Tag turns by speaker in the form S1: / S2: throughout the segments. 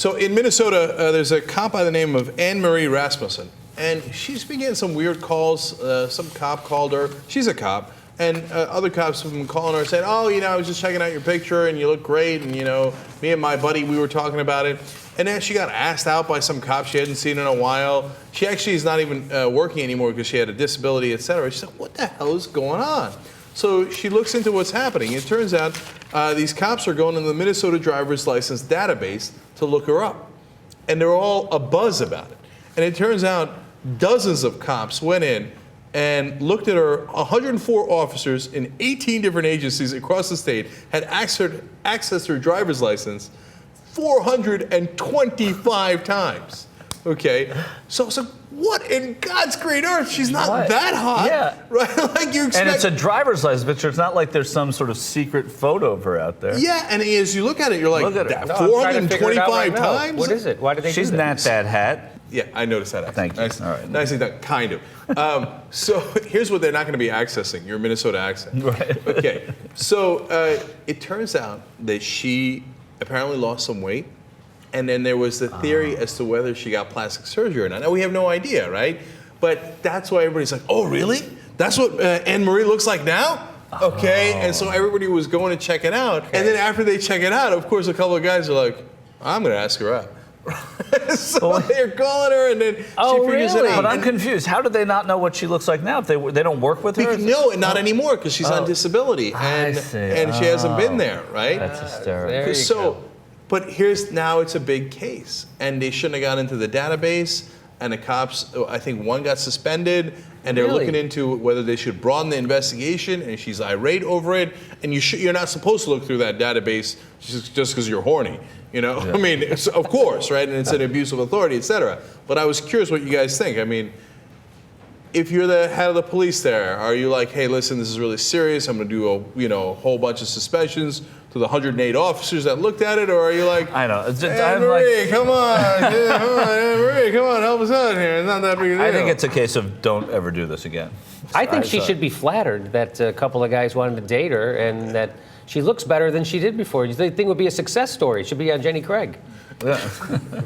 S1: So in Minnesota, there's a cop by the name of Anne Marie Rasmussen, and she's been getting some weird calls. Some cop called her. She's a cop, and other cops have been calling her saying, "Oh, I was just checking out your picture, and you look great, and me and my buddy, we were talking about it." And then she got asked out by some cop she hadn't seen in a while. She actually is not even working anymore because she had a disability, etc. She said, "What the hell is going on?" So she looks into what's happening. It turns out these cops are going into the Minnesota driver's license database to look her up. And they're all abuzz about it. And it turns out dozens of cops went in and looked at her. 104 officers in 18 different agencies across the state had accessed her driver's license 425 times. Okay, so what in God's great earth? She's not that hot, right? Like you expect.
S2: And it's a driver's license picture. It's not like there's some sort of secret photo of her out there.
S1: Yeah, and as you look at it, you're like, 425 times.
S3: What is it? Why did they?
S2: She's
S3: do
S2: not that hat.
S1: Yeah, I noticed that. Actually.
S2: Thank you. All right.
S1: Nicely done, kind of. So here's what they're not going to be accessing: your Minnesota accent.
S2: Right.
S1: Okay. So it turns out that she apparently lost some weight. And then there was the theory as to whether she got plastic surgery or not. Now, we have no idea, right? But that's why everybody's like, oh, really? That's what Anne Marie looks like now? Okay, and so everybody was going to check it out. Okay. And then after they check it out, of course, a couple of guys are like, I'm going to ask her out. So they're calling her, and then she figures it out.
S2: But I'm confused. How do they not know what she looks like now? If they don't work with her?
S1: No, not anymore, because she's on disability. And she hasn't been there, right?
S2: That's hysterical.
S1: But now it's a big case, and they shouldn't have got into the database, and the cops, I think one got suspended, and they're looking into whether they should broaden the investigation, and she's irate over it, and you're not supposed to look through that database just because you're horny, I mean, of course, right, and it's an abuse of authority, etc. But I was curious what you guys think. I mean, if you're the head of the police there, are you like, hey, listen, this is really serious, I'm going to do a whole bunch of suspensions to the 108 officers that looked at it, or are you like,
S2: I know,
S1: Anne Marie, come on, Anne Marie, come on, help us out here. It's not that big a deal.
S2: I think it's a case of don't ever do this again.
S3: I think she should be flattered that a couple of guys wanted to date her and that she looks better than she did before. You think it would be a success story? It should be on Jenny Craig.
S2: Yeah.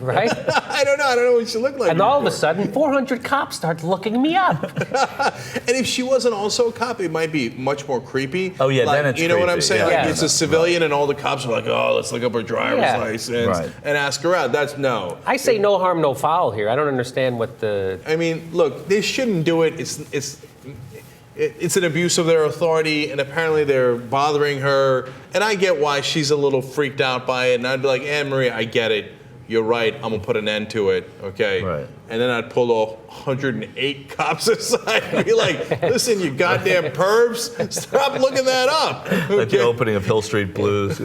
S3: Right?
S1: I don't know what she looked like.
S3: And all of a sudden, 400 cops start looking me up.
S1: And if she wasn't also a cop, it might be much more creepy.
S2: Oh, yeah, then it's
S1: You know what I'm saying?
S2: Yeah.
S1: Like, it's a civilian, and all the cops are like, oh, let's look up her driver's license and ask her out. That's no.
S3: I say no harm, no foul here. I don't understand what the...
S1: I mean, look, they shouldn't do it. It's an abuse of their authority, and apparently they're bothering her. And I get why she's a little freaked out by it. And I'd be like, Anne Marie, I get it. You're right. I'm going to put an end to it. Okay?
S2: Right.
S1: And then I'd pull all 108 cops aside and be like, listen, you goddamn pervs, stop looking that up. Okay?
S2: Like the opening of Hill Street Blues.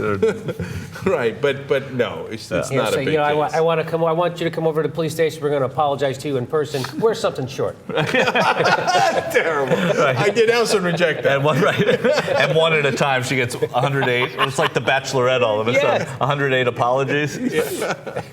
S1: Right, but no, it's not a big case.
S3: I want you to come over to the police station. We're going to apologize to you in person. Wear something short.
S1: Terrible. Right. I denounce and reject that.
S2: And one at a time, she gets 108. It's like The Bachelorette all of a sudden. 108 apologies.
S1: Yeah.